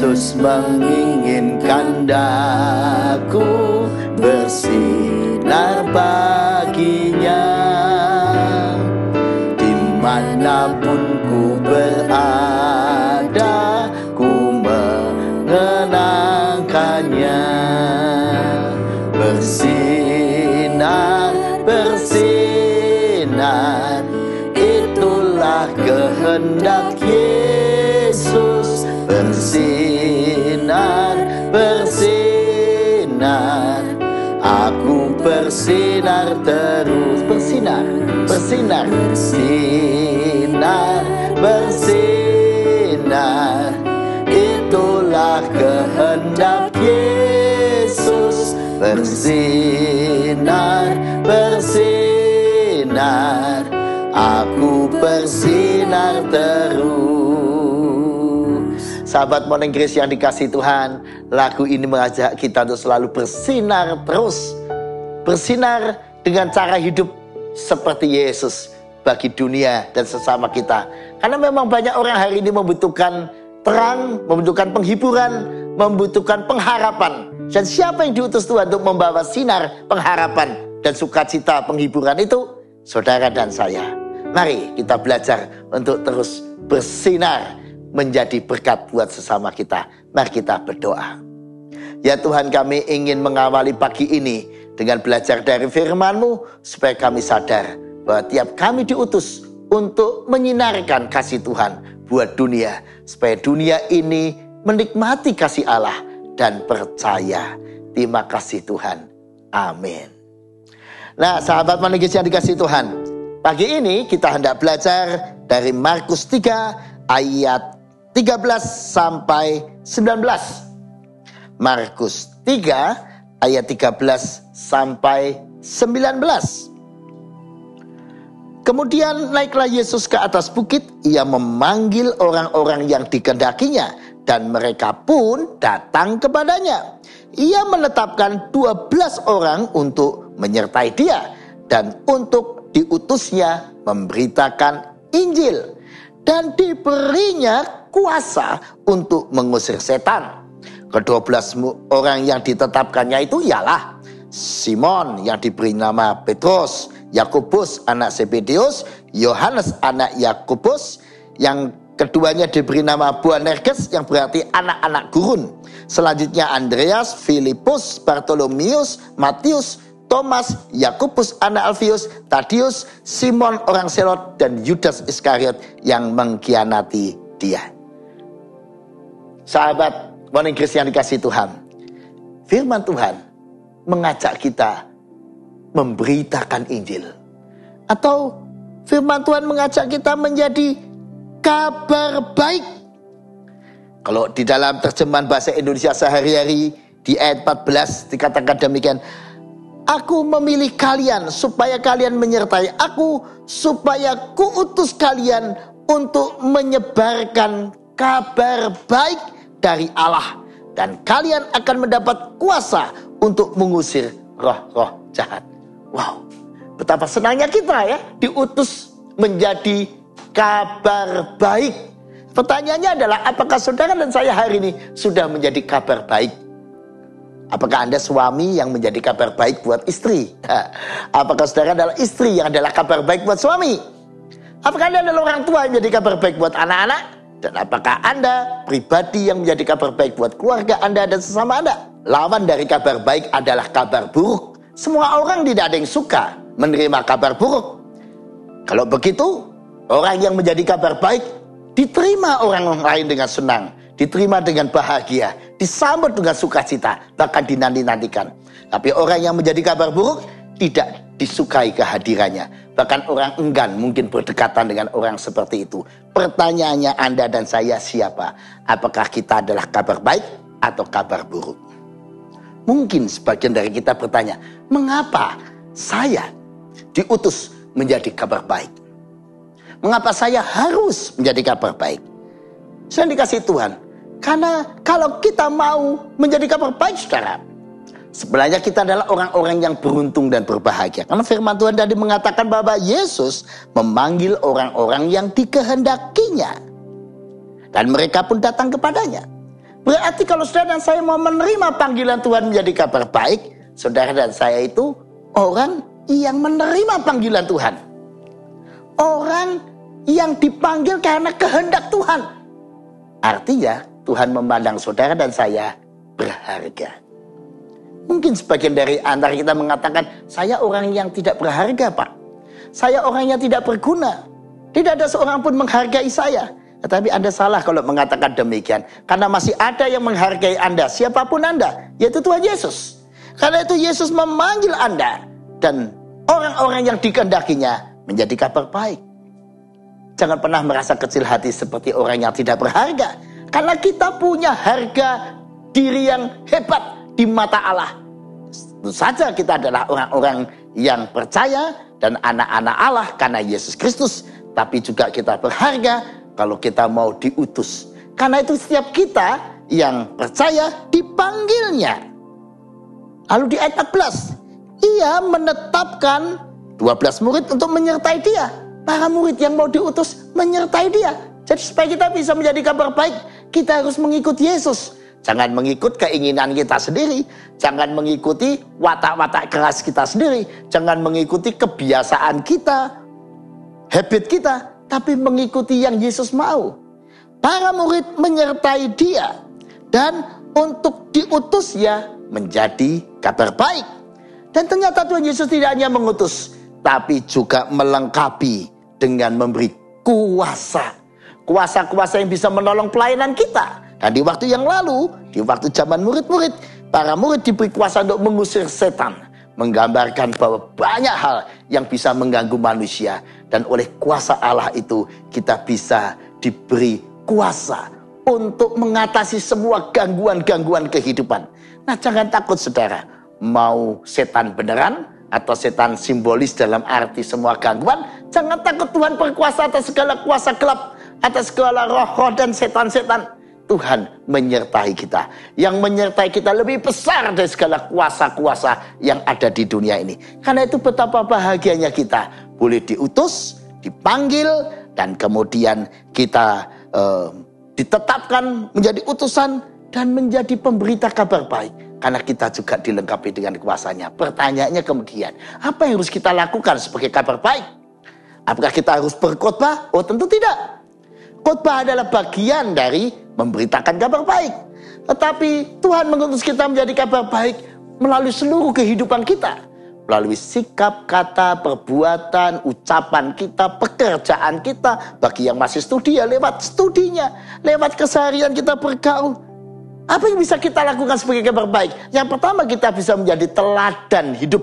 Yesus menginginkan daku bersinar baginya. Dimanapun ku berada, ku mengenangkannya. Bersinar, bersinar, itulah kehendak Yesus. Bersinar, bersinar, aku bersinar terus. Bersinar, bersinar, bersinar, bersinar, itulah kehendak Yesus. Bersinar, bersinar, aku bersinar terus. Sahabat Morning Grace yang dikasihi Tuhan, lagu ini mengajak kita untuk selalu bersinar terus. Bersinar dengan cara hidup seperti Yesus bagi dunia dan sesama kita. Karena memang banyak orang hari ini membutuhkan terang, membutuhkan penghiburan, membutuhkan pengharapan. Dan siapa yang diutus Tuhan untuk membawa sinar pengharapan dan sukacita penghiburan itu? Saudara dan saya. Mari kita belajar untuk terus bersinar menjadi berkat buat sesama kita. Mari kita berdoa. Ya Tuhan, kami ingin mengawali pagi ini dengan belajar dari firman-Mu supaya kami sadar bahwa tiap kami diutus untuk menyinarkan kasih Tuhan buat dunia, supaya dunia ini menikmati kasih Allah dan percaya. Terima kasih Tuhan. Amin. Nah, sahabat Morning Grace yang dikasihi Tuhan, pagi ini kita hendak belajar dari Markus 3 ayat 13 sampai 19. Markus 3 ayat 13 sampai 19. Kemudian naiklah Yesus ke atas bukit, ia memanggil orang-orang yang dikehendakinya, dan mereka pun datang kepadanya. Ia menetapkan 12 orang untuk menyertai dia, dan untuk diutusnya memberitakan Injil, dan diberinya kuasa untuk mengusir setan. Ke-12 orang yang ditetapkannya itu ialah Simon yang diberi nama Petrus, Yakobus anak Zebedeus, Yohanes anak Yakobus, yang keduanya diberi nama Boanerges yang berarti anak-anak gurun. Selanjutnya Andreas, Filipus, Bartolomeus, Matius, Thomas, Yakobus anak Alfius, Tadius, Simon orang Selot, dan Yudas Iskariot yang mengkhianati dia. Sahabat Morning Grace yang dikasihi Tuhan, firman Tuhan mengajak kita memberitakan Injil, atau firman Tuhan mengajak kita menjadi kabar baik. Kalau di dalam terjemahan bahasa Indonesia sehari-hari di ayat 14 dikatakan demikian, aku memilih kalian supaya kalian menyertai aku, supaya kuutus kalian untuk menyebarkan kabar baik dari Allah, dan kalian akan mendapat kuasa untuk mengusir roh-roh jahat. Wow, betapa senangnya kita ya diutus menjadi kabar baik. Pertanyaannya adalah, apakah saudara dan saya hari ini sudah menjadi kabar baik? Apakah Anda suami yang menjadi kabar baik buat istri? Apakah saudara adalah istri yang adalah kabar baik buat suami? Apakah Anda adalah orang tua yang menjadi kabar baik buat anak-anak? Dan apakah Anda pribadi yang menjadi kabar baik buat keluarga Anda dan sesama Anda? Lawan dari kabar baik adalah kabar buruk. Semua orang tidak ada yang suka menerima kabar buruk. Kalau begitu, orang yang menjadi kabar baik diterima orang lain dengan senang, diterima dengan bahagia, disambut dengan sukacita, bahkan dinanti-nantikan. Tapi orang yang menjadi kabar buruk tidak disukai kehadirannya. Bahkan orang enggan mungkin berdekatan dengan orang seperti itu. Pertanyaannya, Anda dan saya siapa? Apakah kita adalah kabar baik atau kabar buruk? Mungkin sebagian dari kita bertanya, mengapa saya diutus menjadi kabar baik? Mengapa saya harus menjadi kabar baik? Saya dikasih Tuhan. Karena kalau kita mau menjadi kabar baik, saudara, sebenarnya kita adalah orang-orang yang beruntung dan berbahagia. Karena firman Tuhan tadi mengatakan bahwa Yesus memanggil orang-orang yang dikehendakinya, dan mereka pun datang kepadanya. Berarti kalau saudara dan saya mau menerima panggilan Tuhan menjadi kabar baik, saudara dan saya itu orang yang menerima panggilan Tuhan. Orang yang dipanggil karena kehendak Tuhan. Artinya Tuhan memandang saudara dan saya berharga. Mungkin sebagian dari antara kita mengatakan, saya orang yang tidak berharga, Pak. Saya orang yang tidak berguna. Tidak ada seorang pun menghargai saya. Tetapi Anda salah kalau mengatakan demikian. Karena masih ada yang menghargai Anda, siapapun Anda, yaitu Tuhan Yesus. Karena itu Yesus memanggil Anda dan orang-orang yang dikehendakinya menjadi kabar baik. Jangan pernah merasa kecil hati seperti orang yang tidak berharga. Karena kita punya harga diri yang hebat di mata Allah. Tentu saja kita adalah orang-orang yang percaya dan anak-anak Allah karena Yesus Kristus. Tapi juga kita berharga kalau kita mau diutus. Karena itu setiap kita yang percaya dipanggilnya. Lalu di ayat 14, ia menetapkan 12 murid untuk menyertai dia. Para murid yang mau diutus menyertai dia. Jadi supaya kita bisa menjadi kabar baik, kita harus mengikut Yesus. Jangan mengikut keinginan kita sendiri. Jangan mengikuti watak-watak keras kita sendiri. Jangan mengikuti kebiasaan kita, habit kita. Tapi mengikuti yang Yesus mau. Para murid menyertai dia. Dan untuk diutusnya menjadi kabar baik. Dan ternyata Tuhan Yesus tidak hanya mengutus, tapi juga melengkapi dengan memberi kuasa. Kuasa-kuasa yang bisa menolong pelayanan kita. Dan di waktu yang lalu, di waktu zaman murid-murid, para murid diberi kuasa untuk mengusir setan. Menggambarkan bahwa banyak hal yang bisa mengganggu manusia. Dan oleh kuasa Allah itu kita bisa diberi kuasa untuk mengatasi semua gangguan-gangguan kehidupan. Nah, jangan takut saudara. Mau setan beneran atau setan simbolis dalam arti semua gangguan, jangan takut. Tuhan berkuasa atas segala kuasa gelap, atas segala roh-roh dan setan-setan. Tuhan menyertai kita. Yang menyertai kita lebih besar dari segala kuasa-kuasa yang ada di dunia ini. Karena itu betapa bahagianya kita boleh diutus, dipanggil, dan kemudian kita ditetapkan menjadi utusan dan menjadi pemberita kabar baik. Karena kita juga dilengkapi dengan kuasanya. Pertanyaannya kemudian, apa yang harus kita lakukan sebagai kabar baik? Apakah kita harus berkhotbah? Oh, tentu tidak. Khotbah adalah bagian dari memberitakan kabar baik. Tetapi Tuhan mengutus kita menjadi kabar baik melalui seluruh kehidupan kita. Melalui sikap, kata, perbuatan, ucapan kita, pekerjaan kita. Bagi yang masih studi ya lewat studinya. Lewat keseharian kita bergaul. Apa yang bisa kita lakukan sebagai kabar baik? Yang pertama, kita bisa menjadi teladan hidup.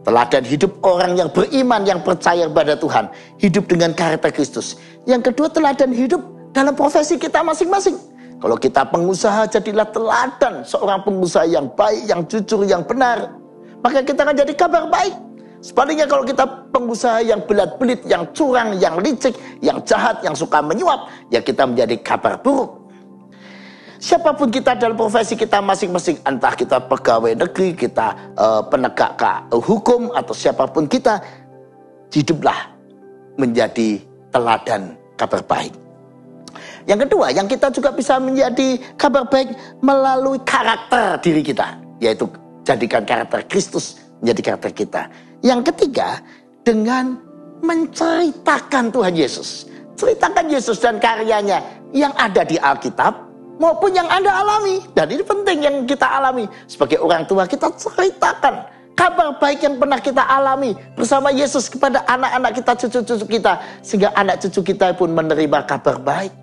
Teladan hidup orang yang beriman, yang percaya kepada Tuhan. Hidup dengan karakter Kristus. Yang kedua, teladan hidup dalam profesi kita masing-masing. Kalau kita pengusaha, jadilah teladan seorang pengusaha yang baik, yang jujur, yang benar. Maka kita akan jadi kabar baik. Sebaliknya kalau kita pengusaha yang belat-belit, yang curang, yang licik, yang jahat, yang suka menyuap, ya kita menjadi kabar buruk. Siapapun kita dalam profesi kita masing-masing, entah kita pegawai negeri, kita penegak hukum, atau siapapun kita, hiduplah menjadi teladan kabar baik. Yang kedua, yang kita juga bisa menjadi kabar baik melalui karakter diri kita, yaitu jadikan karakter Kristus menjadi karakter kita. Yang ketiga, dengan menceritakan Tuhan Yesus. Ceritakan Yesus dan karyanya yang ada di Alkitab maupun yang Anda alami. Dan ini penting yang kita alami. Sebagai orang tua, kita ceritakan kabar baik yang pernah kita alami bersama Yesus kepada anak-anak kita, cucu-cucu kita. Sehingga anak cucu kita pun menerima kabar baik.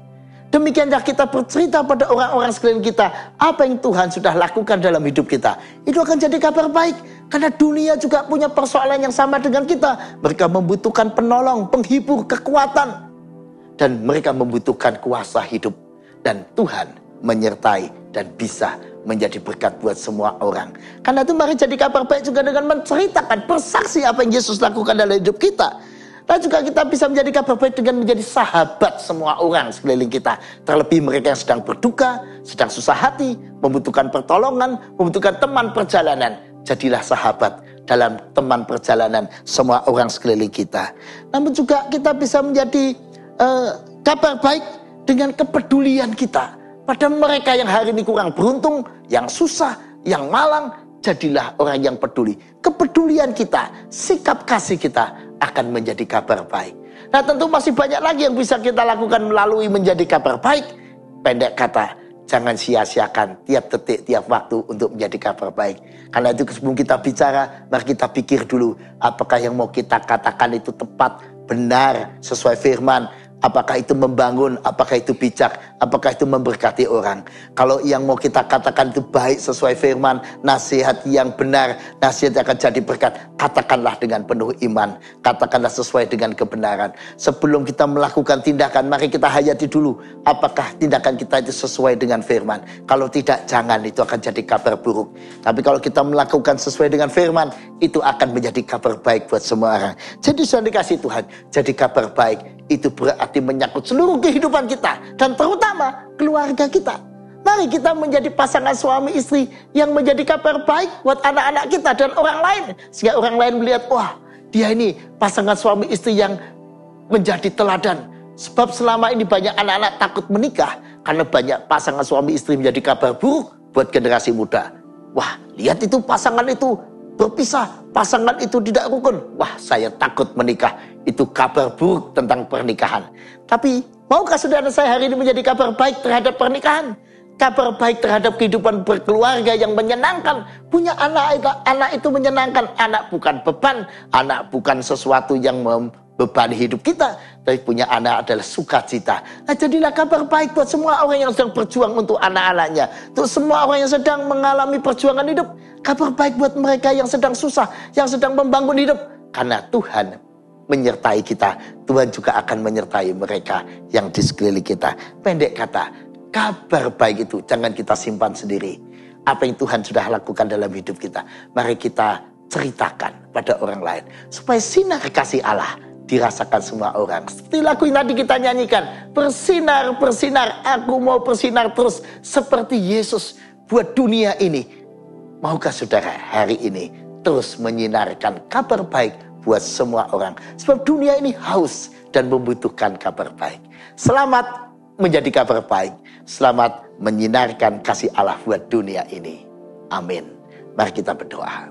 Demikianlah kita bercerita pada orang-orang sekeliling kita apa yang Tuhan sudah lakukan dalam hidup kita. Itu akan jadi kabar baik. Karena dunia juga punya persoalan yang sama dengan kita. Mereka membutuhkan penolong, penghibur, kekuatan. Dan mereka membutuhkan kuasa hidup. Dan Tuhan menyertai dan bisa menjadi berkat buat semua orang. Karena itu mari jadi kabar baik juga dengan menceritakan, bersaksi apa yang Yesus lakukan dalam hidup kita. Dan juga kita bisa menjadi kabar baik dengan menjadi sahabat semua orang sekeliling kita. Terlebih mereka yang sedang berduka, sedang susah hati, membutuhkan pertolongan, membutuhkan teman perjalanan. Jadilah sahabat dalam teman perjalanan semua orang sekeliling kita. Namun juga kita bisa menjadi kabar baik dengan kepedulian kita Pada mereka yang hari ini kurang beruntung, yang susah, yang malang, jadilah orang yang peduli. Kepedulian kita, sikap kasih kita akan menjadi kabar baik. Nah, tentu masih banyak lagi yang bisa kita lakukan melalui menjadi kabar baik. Pendek kata, jangan sia-siakan tiap detik, tiap waktu untuk menjadi kabar baik. Karena itu sebelum kita bicara, mari kita pikir dulu, apakah yang mau kita katakan itu tepat, benar, sesuai firman. Apakah itu membangun, apakah itu bijak, apakah itu memberkati orang. Kalau yang mau kita katakan itu baik sesuai firman, nasihat yang benar, nasihat yang akan jadi berkat, katakanlah dengan penuh iman, katakanlah sesuai dengan kebenaran. Sebelum kita melakukan tindakan, mari kita hayati dulu, apakah tindakan kita itu sesuai dengan firman. Kalau tidak, jangan, itu akan jadi kabar buruk. Tapi kalau kita melakukan sesuai dengan firman, itu akan menjadi kabar baik buat semua orang. Jadi sudah dikasih Tuhan, jadi kabar baik. Itu berarti menyangkut seluruh kehidupan kita. Dan terutama keluarga kita. Mari kita menjadi pasangan suami istri yang menjadi kabar baik buat anak-anak kita dan orang lain. Sehingga orang lain melihat, wah, dia ini pasangan suami istri yang menjadi teladan. Sebab selama ini banyak anak-anak takut menikah karena banyak pasangan suami istri menjadi kabar buruk buat generasi muda. Wah, lihat itu pasangan itu berpisah, pasangan itu tidak rukun. Wah, saya takut menikah. Itu kabar buruk tentang pernikahan. Tapi maukah saudara saya hari ini menjadi kabar baik terhadap pernikahan? Kabar baik terhadap kehidupan berkeluarga yang menyenangkan. Punya anak itu menyenangkan. Anak bukan beban, anak bukan sesuatu yang membebani hidup kita. Tapi punya anak adalah sukacita. Nah, jadilah kabar baik buat semua orang yang sedang berjuang untuk anak-anaknya. Untuk semua orang yang sedang mengalami perjuangan hidup. Kabar baik buat mereka yang sedang susah, yang sedang membangun hidup. Karena Tuhan menyertai kita, Tuhan juga akan menyertai mereka yang di sekeliling kita. Pendek kata, kabar baik itu jangan kita simpan sendiri. Apa yang Tuhan sudah lakukan dalam hidup kita, mari kita ceritakan pada orang lain. Supaya sinar kasih Allah dirasakan semua orang. Seperti lagu yang tadi kita nyanyikan, bersinar, bersinar, aku mau bersinar terus seperti Yesus buat dunia ini. Maukah saudara hari ini terus menyinarkan kabar baik buat semua orang. Sebab dunia ini haus dan membutuhkan kabar baik. Selamat menjadi kabar baik. Selamat menyinarkan kasih Allah buat dunia ini. Amin. Mari kita berdoa.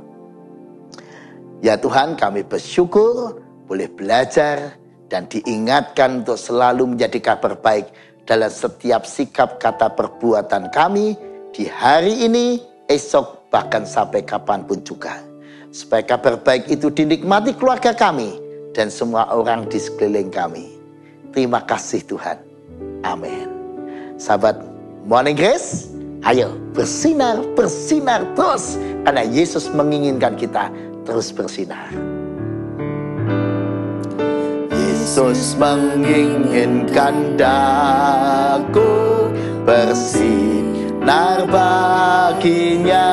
Ya Tuhan, kami bersyukur boleh belajar dan diingatkan untuk selalu menjadi kabar baik dalam setiap sikap, kata, perbuatan kami di hari ini, esok, bahkan sampai kapanpun juga. Supaya kabar baik itu dinikmati keluarga kami dan semua orang di sekeliling kami. Terima kasih Tuhan. Amin. Sahabat Morning Grace, ayo bersinar, bersinar terus. Karena Yesus menginginkan kita terus bersinar. Yesus menginginkan daku bersinar baginya.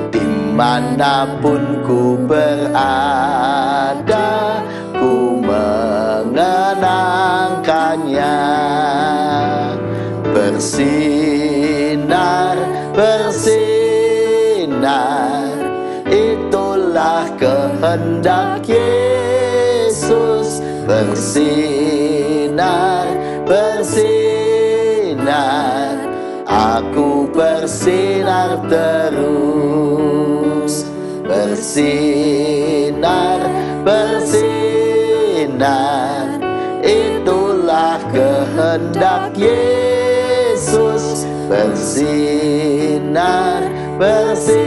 Dimanapun ku berada, ku mengenangkannya. Bersinar, bersinar, itulah kehendak Yesus. Bersinar, bersinar, aku bersinar terus. Bersinar, bersinar, itulah kehendak Yesus. Bersinar, bersinar,